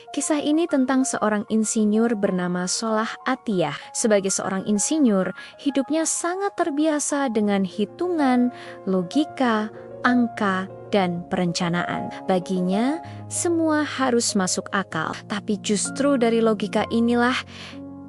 Kisah ini tentang seorang insinyur bernama Solah Atiyah. Sebagai seorang insinyur, hidupnya sangat terbiasa dengan hitungan, logika, angka, dan perencanaan. Baginya, semua harus masuk akal. Tapi justru dari logika inilah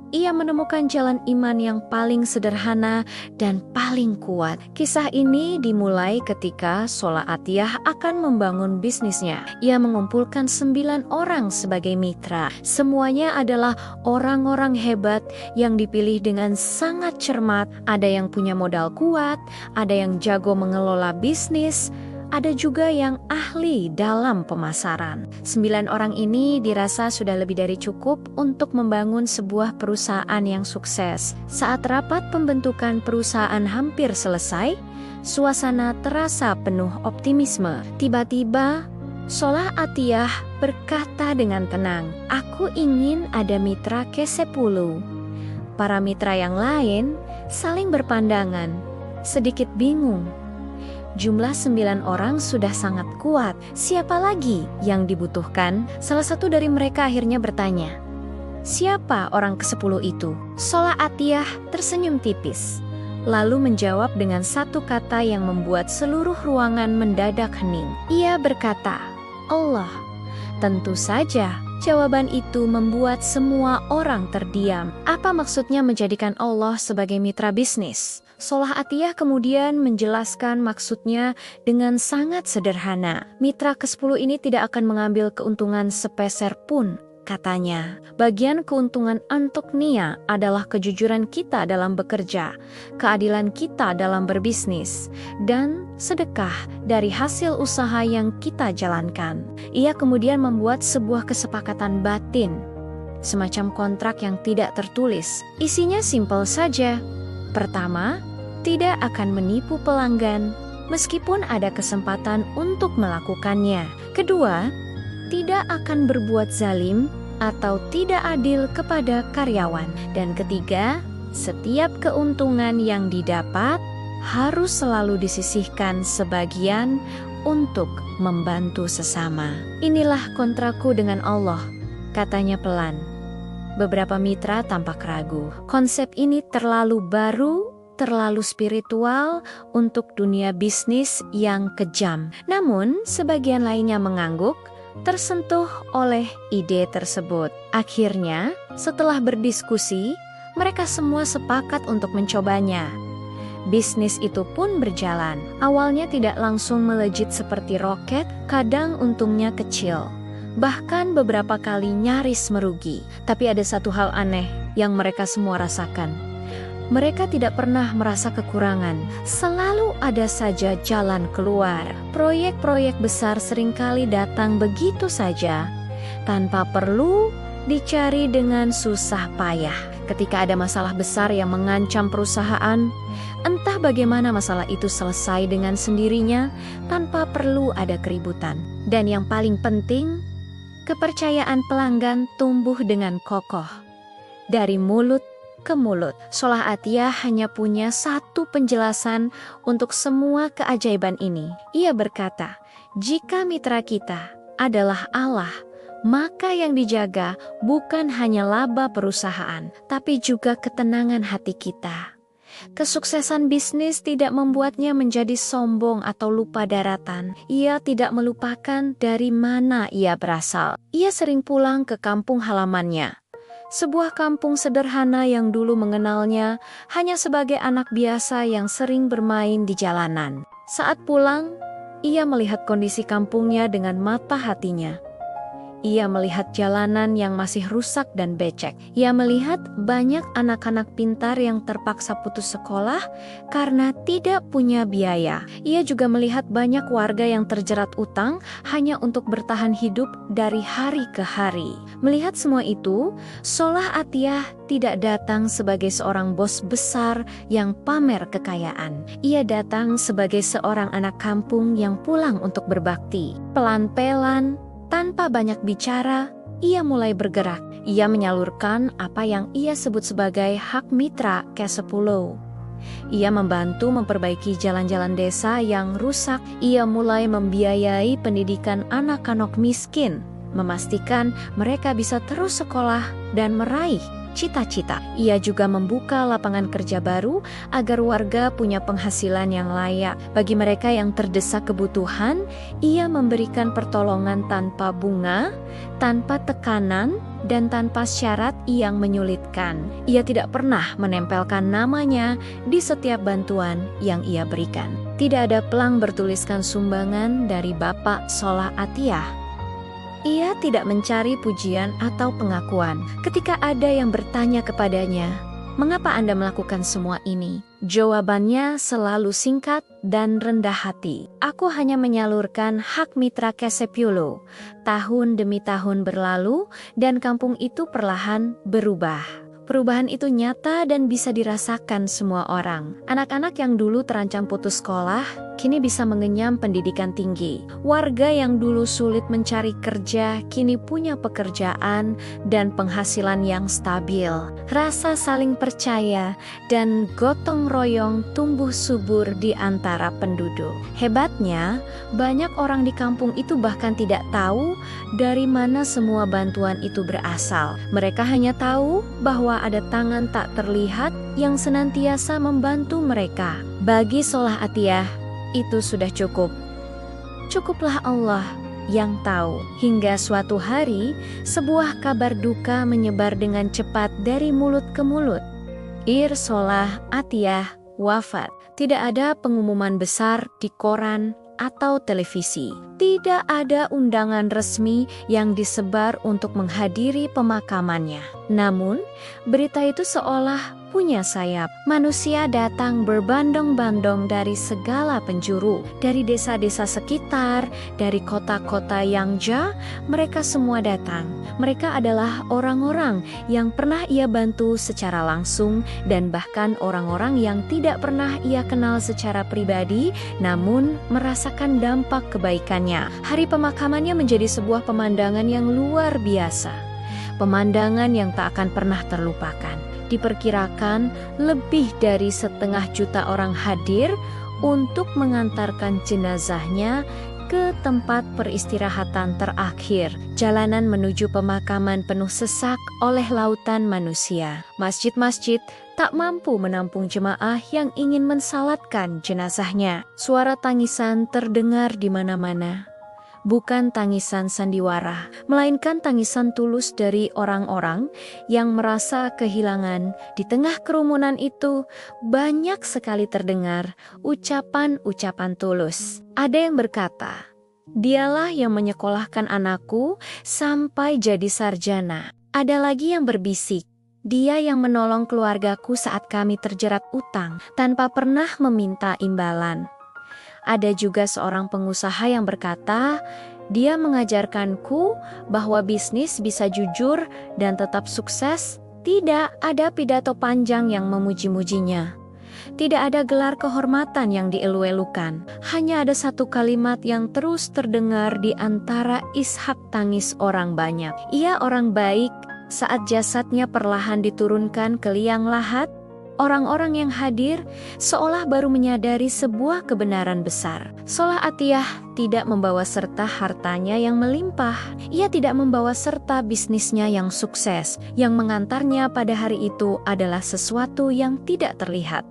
ia menemukan jalan iman yang paling sederhana dan paling kuat. Kisah ini dimulai ketika Solah Atiyah akan membangun bisnisnya. Ia mengumpulkan 9 orang sebagai mitra. Semuanya adalah orang-orang hebat yang dipilih dengan sangat cermat. Ada yang punya modal kuat, ada yang jago mengelola bisnis, ada juga yang ahli dalam pemasaran. 9 orang ini dirasa sudah lebih dari cukup untuk membangun sebuah perusahaan yang sukses. Saat rapat pembentukan perusahaan hampir selesai, suasana terasa penuh optimisme. Tiba-tiba, Solah Atiyah berkata dengan tenang, "Aku ingin ada mitra ke-10. Para mitra yang lain saling berpandangan, sedikit bingung. Jumlah 9 orang sudah sangat kuat. Siapa lagi yang dibutuhkan? Salah satu dari mereka akhirnya bertanya, "Siapa orang ke-10 itu?" Solah Atiyah tersenyum tipis, lalu menjawab dengan satu kata yang membuat seluruh ruangan mendadak hening. Ia berkata, "Allah." Tentu saja, jawaban itu membuat semua orang terdiam. Apa maksudnya menjadikan Allah sebagai mitra bisnis? Solah Atiyah kemudian menjelaskan maksudnya dengan sangat sederhana. Mitra ke-10 ini tidak akan mengambil keuntungan sepeser pun, katanya. Bagian keuntungan untuk Nia adalah kejujuran kita dalam bekerja, keadilan kita dalam berbisnis, dan sedekah dari hasil usaha yang kita jalankan. Ia kemudian membuat sebuah kesepakatan batin, semacam kontrak yang tidak tertulis. Isinya simpel saja. Pertama, tidak akan menipu pelanggan meskipun ada kesempatan untuk melakukannya. Kedua, tidak akan berbuat zalim atau tidak adil kepada karyawan. Dan ketiga, setiap keuntungan yang didapat harus selalu disisihkan sebagian untuk membantu sesama. Inilah kontrakku dengan Allah, katanya pelan. Beberapa mitra tampak ragu. Konsep ini terlalu baru, terlalu spiritual untuk dunia bisnis yang kejam. Namun, sebagian lainnya mengangguk, tersentuh oleh ide tersebut. Akhirnya, setelah berdiskusi, mereka semua sepakat untuk mencobanya. Bisnis itu pun berjalan. Awalnya tidak langsung melejit seperti roket, kadang untungnya kecil. Bahkan beberapa kali nyaris merugi. Tapi ada satu hal aneh yang mereka semua rasakan. Mereka tidak pernah merasa kekurangan, selalu ada saja jalan keluar. Proyek-proyek besar seringkali datang begitu saja, tanpa perlu dicari dengan susah payah. Ketika ada masalah besar yang mengancam perusahaan, entah bagaimana masalah itu selesai dengan sendirinya, tanpa perlu ada keributan. Dan yang paling penting, kepercayaan pelanggan tumbuh dengan kokoh. Dari mulut ke mulut, Solah Atiyah hanya punya satu penjelasan untuk semua keajaiban ini. Ia berkata, jika mitra kita adalah Allah, maka yang dijaga bukan hanya laba perusahaan, tapi juga ketenangan hati kita. Kesuksesan bisnis tidak membuatnya menjadi sombong atau lupa daratan. Ia tidak melupakan dari mana ia berasal. Ia sering pulang ke kampung halamannya. Sebuah kampung sederhana yang dulu mengenalnya hanya sebagai anak biasa yang sering bermain di jalanan. Saat pulang, ia melihat kondisi kampungnya dengan mata hatinya. Ia melihat jalanan yang masih rusak dan becek. Ia melihat banyak anak-anak pintar yang terpaksa putus sekolah karena tidak punya biaya. Ia juga melihat banyak warga yang terjerat utang hanya untuk bertahan hidup dari hari ke hari. Melihat semua itu, Solah Atiyah tidak datang sebagai seorang bos besar yang pamer kekayaan. Ia datang sebagai seorang anak kampung yang pulang untuk berbakti. Pelan-pelan, tanpa banyak bicara, ia mulai bergerak. Ia menyalurkan apa yang ia sebut sebagai hak mitra ke-10. Ia membantu memperbaiki jalan-jalan desa yang rusak. Ia mulai membiayai pendidikan anak-anak miskin. memastikan mereka bisa terus sekolah dan meraih cita-cita. Ia juga membuka lapangan kerja baru agar warga punya penghasilan yang layak. Bagi mereka yang terdesak kebutuhan, ia memberikan pertolongan tanpa bunga, tanpa tekanan, dan tanpa syarat yang menyulitkan. Ia tidak pernah menempelkan namanya di setiap bantuan yang ia berikan. Tidak ada pelang bertuliskan sumbangan dari Bapak Solah Atiyah. Ia tidak mencari pujian atau pengakuan. Ketika ada yang bertanya kepadanya, "Mengapa Anda melakukan semua ini?" Jawabannya selalu singkat dan rendah hati. "Aku hanya menyalurkan hak mitra Kesepiolo. Tahun demi tahun berlalu dan kampung itu perlahan berubah." Perubahan itu nyata dan bisa dirasakan semua orang. Anak-anak yang dulu terancam putus sekolah, kini bisa mengenyam pendidikan tinggi. Warga yang dulu sulit mencari kerja, kini punya pekerjaan dan penghasilan yang stabil. Rasa saling percaya dan gotong royong tumbuh subur di antara penduduk. Hebatnya, banyak orang di kampung itu bahkan tidak tahu dari mana semua bantuan itu berasal. Mereka hanya tahu bahwa ada tangan tak terlihat yang senantiasa membantu mereka. Bagi Solah Atiyah, itu sudah cukup. Cukuplah Allah yang tahu. Hingga suatu hari, sebuah kabar duka menyebar dengan cepat dari mulut ke mulut. Ir Solah Atiyah wafat. Tidak ada pengumuman besar di koran atau televisi. Tidak ada undangan resmi yang disebar untuk menghadiri pemakamannya. Namun, berita itu seolah punya sayap. Manusia datang berbondong-bondong dari segala penjuru, dari desa-desa sekitar, dari kota-kota yang jauh, mereka semua datang. Mereka adalah orang-orang yang pernah ia bantu secara langsung dan bahkan orang-orang yang tidak pernah ia kenal secara pribadi, namun merasakan dampak kebaikannya. Hari pemakamannya menjadi sebuah pemandangan yang luar biasa. Pemandangan yang tak akan pernah terlupakan. Diperkirakan lebih dari 1,5 juta orang hadir untuk mengantarkan jenazahnya ke tempat peristirahatan terakhir. Jalanan menuju pemakaman penuh sesak oleh lautan manusia. Masjid-masjid tak mampu menampung jemaah yang ingin mensalatkan jenazahnya. Suara tangisan terdengar di mana-mana. Bukan tangisan sandiwara, melainkan tangisan tulus dari orang-orang yang merasa kehilangan. Di tengah kerumunan itu, banyak sekali terdengar ucapan-ucapan tulus. Ada yang berkata, "Dialah yang menyekolahkan anakku sampai jadi sarjana." Ada lagi yang berbisik, "Dia yang menolong keluargaku saat kami terjerat utang tanpa pernah meminta imbalan." Ada juga seorang pengusaha yang berkata, "Dia mengajarkanku bahwa bisnis bisa jujur dan tetap sukses." Tidak ada pidato panjang yang memuji-mujinya. Tidak ada gelar kehormatan yang dielu-elukan. Hanya ada satu kalimat yang terus terdengar di antara ishak tangis orang banyak. Ia orang baik. Saat jasadnya perlahan diturunkan ke liang lahat, orang-orang yang hadir seolah baru menyadari sebuah kebenaran besar. Solah Atiyah tidak membawa serta hartanya yang melimpah. Ia tidak membawa serta bisnisnya yang sukses. Yang mengantarnya pada hari itu adalah sesuatu yang tidak terlihat.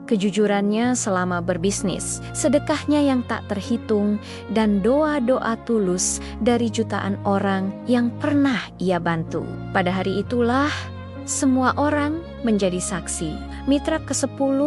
Kejujurannya selama berbisnis, sedekahnya yang tak terhitung, dan doa-doa tulus dari jutaan orang yang pernah ia bantu. Pada hari itulah, semua orang menjadi saksi. Mitra ke-10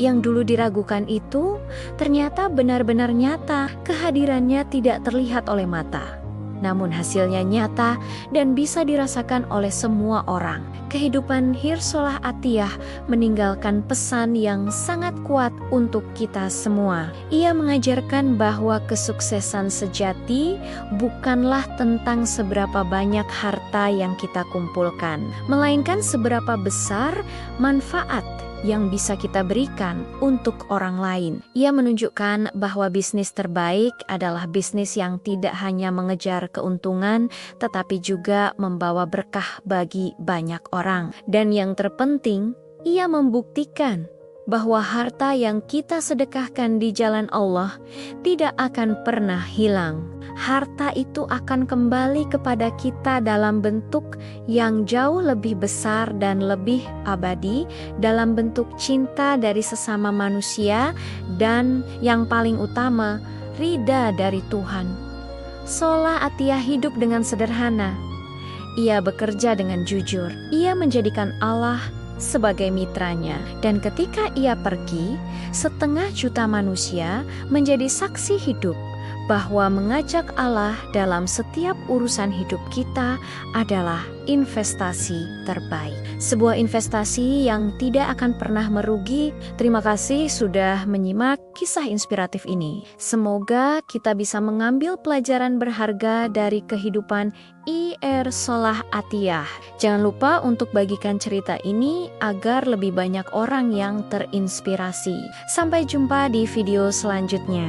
yang dulu diragukan itu ternyata benar-benar nyata. Kehadirannya tidak terlihat oleh mata, namun hasilnya nyata dan bisa dirasakan oleh semua orang. Kehidupan Ir Solah Atiyah meninggalkan pesan yang sangat kuat untuk kita semua. Ia mengajarkan bahwa kesuksesan sejati bukanlah tentang seberapa banyak harta yang kita kumpulkan, melainkan seberapa besar manfaat yang bisa kita berikan untuk orang lain. Ia menunjukkan bahwa bisnis terbaik adalah bisnis yang tidak hanya mengejar keuntungan, tetapi juga membawa berkah bagi banyak orang. Dan yang terpenting, ia membuktikan bahwa harta yang kita sedekahkan di jalan Allah tidak akan pernah hilang. harta itu akan kembali kepada kita dalam bentuk yang jauh lebih besar dan lebih abadi, dalam bentuk cinta dari sesama manusia, dan yang paling utama, ridha dari Tuhan. Solah Atiah hidup dengan sederhana. Ia bekerja dengan jujur. Ia menjadikan Allah sebagai mitranya. Dan ketika ia pergi, 500 juta manusia menjadi saksi hidup bahwa mengajak Allah dalam setiap urusan hidup kita adalah investasi terbaik. Sebuah investasi yang tidak akan pernah merugi. Terima kasih sudah menyimak kisah inspiratif ini. Semoga kita bisa mengambil pelajaran berharga dari kehidupan Ir Solah Atiah. Jangan lupa untuk bagikan cerita ini agar lebih banyak orang yang terinspirasi. Sampai jumpa di video selanjutnya.